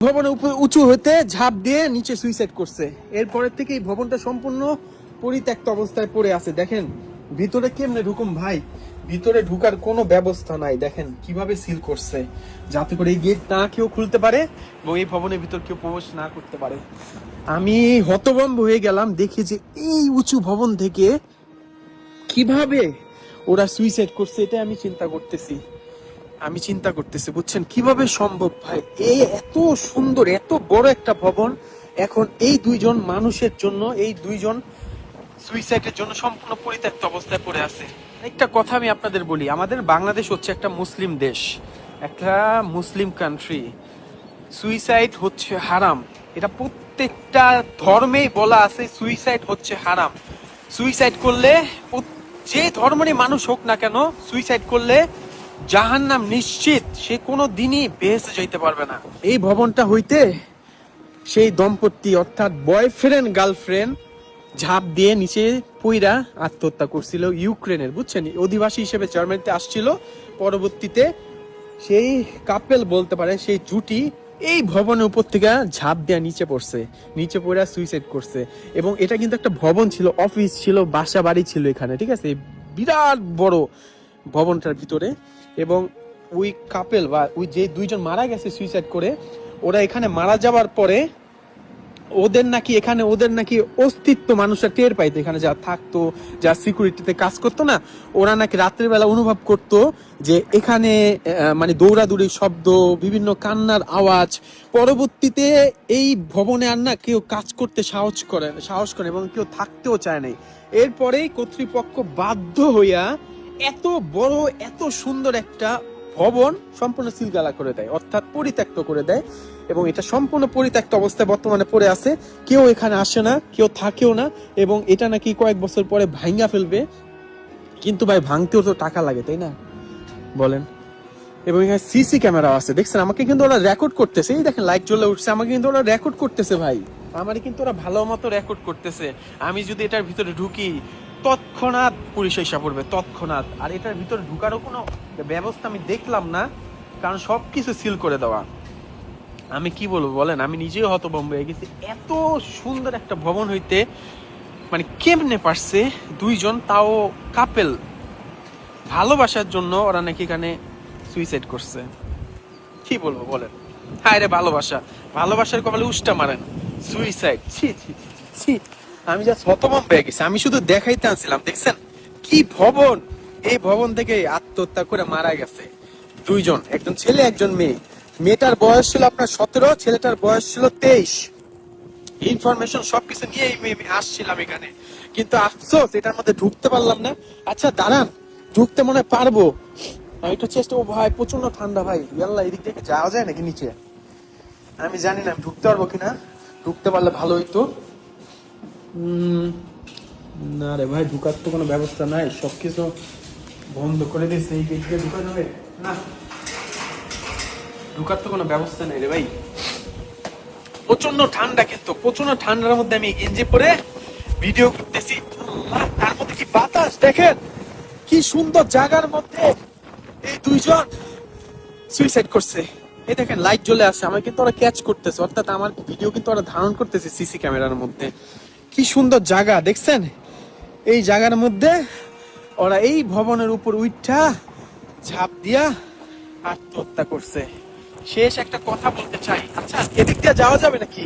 ভবনের উপর উঁচু হতে ঝাঁপ দিয়ে নিচে সুইসাইড করছে। এরপরের থেকে এই ভবনটা সম্পূর্ণ পরিত্যক্ত অবস্থায় পড়ে আছে। দেখেন ভিতরে কেমনে ঢুকুম ভাই, ভিতরে ঢুকার কোনো ব্যবস্থা নাই। দেখেন কিভাবে সিল করছে যাতে করে এই গেট না কেউ খুলতে পারে এবং এই ভবনের ভিতর কেউ প্রবেশ না করতে পারে। আমি হতভম্ব হয়ে গেলাম দেখে যে এই উঁচু ভবন থেকে কিভাবে ওরা সুইসাইড করছে। এটা আমি চিন্তা করতেছি বুঝছেন কিভাবে সম্ভব ভাই। এই এত সুন্দর এত বড় একটা ভবন এখন এই দুইজন মানুষের জন্য, এই দুইজন সুইসাইডের জন্য সম্পূর্ণ পরিত্যক্ত অবস্থায় পড়ে আছে। একটা কথা আমি আপনাদের বলি, আমাদের বাংলাদেশ হচ্ছে একটা মুসলিম দেশ, একটা মুসলিম কান্ট্রি। সুইসাইড হচ্ছে হারাম, এটা প্রত্যেকটা ধর্মেই বলা আছে সুইসাইড হচ্ছে হারাম। সুইসাইড করলে যে ধর্মেরই মানুষ হোক না কেন, সুইসাইড করলে জাহান্নাম নিশ্চিত, সে কোনো দিনই বেহেশতে যাইতে পারবে না। এই ভবনটা হইতে সেই দম্পতি অর্থাৎ বয়ফ্রেন্ড গার্লফ্রেন্ড ঝাঁপ দিয়ে নিচে পইরা আত্মহত্যা করছিল। ইউক্রেনের বুঝছেন অধিবাসী হিসেবে জার্মানিতে আসছিল, পরবর্তীতে সেই কাপেল বলতে পারে সেই জুটি এই ভবনের উপর থেকে ঝাঁপ দেওয়া নিচে পড়ছে, নিচে পড়ে সুইসাইড করছে। এবং এটা কিন্তু একটা ভবন ছিল, অফিস ছিল, বাসা বাড়ি ছিল এখানে, ঠিক আছে, বিরাট বড় ভবনটার ভিতরে। এবং ওই কাপেল বা ওই যে দুইজন মারা গেছে সুইসাইড করে, ওরা এখানে মারা যাওয়ার পরে ওদের নাকি অস্তিত্ব মানুষরা টের পাইতো, এখানে যা থাকতো, যা সিকিউরিটিতে কাজ করতো না, ওরা নাকি রাত্রের বেলা অনুভব করতো যে এখানে মানে দৌড়াদৌড়ি শব্দ, বিভিন্ন কান্নার আওয়াজ। পরবর্তীতে এই ভবনে আর না কেউ কাজ করতে সাহস করে এবং কেউ থাকতেও চায় নাই। এরপরেই কর্তৃপক্ষ বাধ্য হইয়া এত বড় এত সুন্দর একটা ভবন সম্পূর্ণ সিলগালা করে দেয়, অর্থাৎ পরিত্যক্ত করে দেয়। এবং এটা সম্পূর্ণ পরিত্যক্ত অবস্থায় বর্তমানে পড়ে আছে, কেউ এখানে আসে না, কেউ থাকেও না। এবং এটা নাকি কয়েক বছর পরে ভাঙ্গা ফেলবে, কিন্তু ভাই ভাঙতেও তো টাকা লাগে, তাই না বলেন। এবং এখানে সিসি ক্যামেরা আছে, দেখছেন আমাকে কিন্তু ওরা রেকর্ড করতেছে। এই দেখেন লাইট জ্বলে উঠছে, আমাকে কিন্তু ওরা রেকর্ড করতেছে ভাই, আমারই কিন্তু ওরা ভালো মতো রেকর্ড করতেছে। আমি যদি এটার ভিতরে ঢুকি তৎক্ষণাৎ পুলিশ এসে পড়বে, তৎক্ষণাৎ। আর এটার ভিতরে ঢুকারও কোনো ব্যবস্থা আমি দেখলাম না, কারণ সবকিছু সিল করে দেওয়া। আমি কি বলবো বলেন, আমি নিজেও হতভম্ব হয়ে গেছি। এত সুন্দর একটা ভবন হইতে মানে কেমনে পারছে দুইজন, তাও কাপেল, ভালোবাসার জন্য ওরা নাকি এখানে সুইসাইড করছে। কি বলবো বলেন, হায় রে ভালোবাসার কপালে উষ্টা মারেন, সুইসাইড, ছি ছি ছি। আমি যা হতভম্ব হয়ে গেছি, আমি শুধু দেখাইতে আনছিলাম, দেখছেন কি ভবন। এই ভবন থেকে আত্মহত্যা করে মারা গেছে দুইজন, একজন ছেলে একজন মেয়ে। মেয়েটার বয়স ছিল আপনার 17, ছেলেটার বয়স ছিল 23। ইনফরমেশন সবকিছু নিয়ে আসছিলাম এখানে, কিন্তু আফসোস এটার মধ্যে ঢুকতে পারলাম না। আচ্ছা দাঁড়ান, ঢুকতে মনে পারবো, একটু চেষ্টা। ও ভাই প্রচন্ড ঠান্ডা ভাই, ইয়াল্লা এদিক থেকে যাওয়া যায় নাকি নিচে, আমি জানি না ঢুকতে পারবো কিনা। ঢুকতে পারলে ভালো হইতো। না রে ভাই, ঢুকার তো কোনো ব্যবস্থা নাই, সবকিছু বন্ধ করে দিয়েছে। এই গেট দিয়ে ঢুকা যাবে না, ঢুকার তো কোনো ব্যবস্থা নেই রে ভাই। প্রচন্ড ঠান্ডা, কিন্তু প্রচন্ড ঠান্ডার মধ্যে আমি গেঞ্জি পরে ভিডিও করতেছি। তার মধ্যে কি বাতাস দেখেন, কি সুন্দর জায়গার মধ্যে এই দুইজন সুইসাইড করছে। এই দেখেন লাইট জ্বলে আসে, আমাকে কিন্তু ওরা ক্যাচ করতেছে, অর্থাৎ আমার ভিডিও কিন্তু ওরা ধারণ করতেছে সিসি ক্যামেরার মধ্যে। কি সুন্দর জায়গা দেখছেন, এই জায়গার মধ্যে ওরা এই ভবনের উপর উঠা ঝাঁপ দিয়া আত্মহত্যা করছে। শেষ একটা কথা বলতে চাই, আচ্ছা এদিক দিয়ে যাওয়া যাবে নাকি?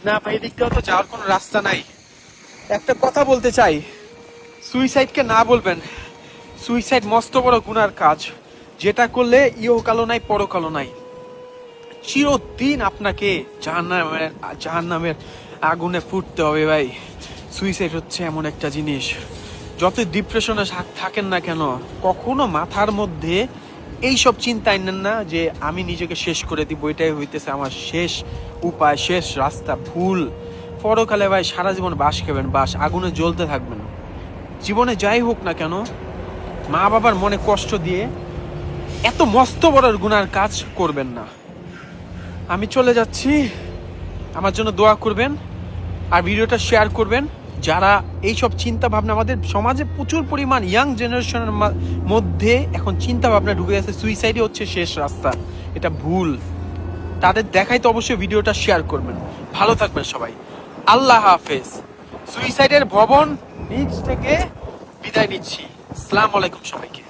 না ভাই, এদিক দিয়ে তো যাওয়ার কোনো রাস্তা নাই। একটা কথা বলতে চাই, সুইসাইডকে না বলবেন, সুইসাইড মস্ত বড় গুনার কাজ, যেটা করলে ইহকালও নাই পরকালও নাই, চিরদিন আপনাকে জাহান্নামের আগুনে ফুটতে হবে ভাই। সুইসাইড হচ্ছে এমন একটা জিনিস, যত ডিপ্রেশনে থাকেন না কেন, কখনো মাথার মধ্যে এইসব চিন্তা আনেন না যে আমি নিজেকে শেষ করে দিব, এটাই হইতেছে আমার শেষ উপায়, শেষ রাস্তা। ভুল। পরকালে ভাই সারা জীবন বাস খাবেন, বাস আগুনে জ্বলতে থাকবেন। জীবনে যাই হোক না কেন, মা বাবার মনে কষ্ট দিয়ে এত মস্ত বড় গুনার কাজ করবেন না। আমি চলে যাচ্ছি, আমার জন্য দোয়া করবেন আর ভিডিওটা শেয়ার করবেন। যারা এইসব চিন্তা ভাবনা, আমাদের সমাজে প্রচুর পরিমাণ ইয়াং জেনারেশনের মধ্যে এখন চিন্তা ভাবনা ঢুকে যাচ্ছে সুইসাইডই হচ্ছে শেষ রাস্তা, এটা ভুল। তাদের দেখাইতে অবশ্যই ভিডিওটা শেয়ার করবেন। ভালো থাকবেন সবাই, আল্লাহ হাফেজ। সুইসাইডের ভবন নিচ থেকে বিদায় নিচ্ছি। আসসালামু আলাইকুম সবাইকে।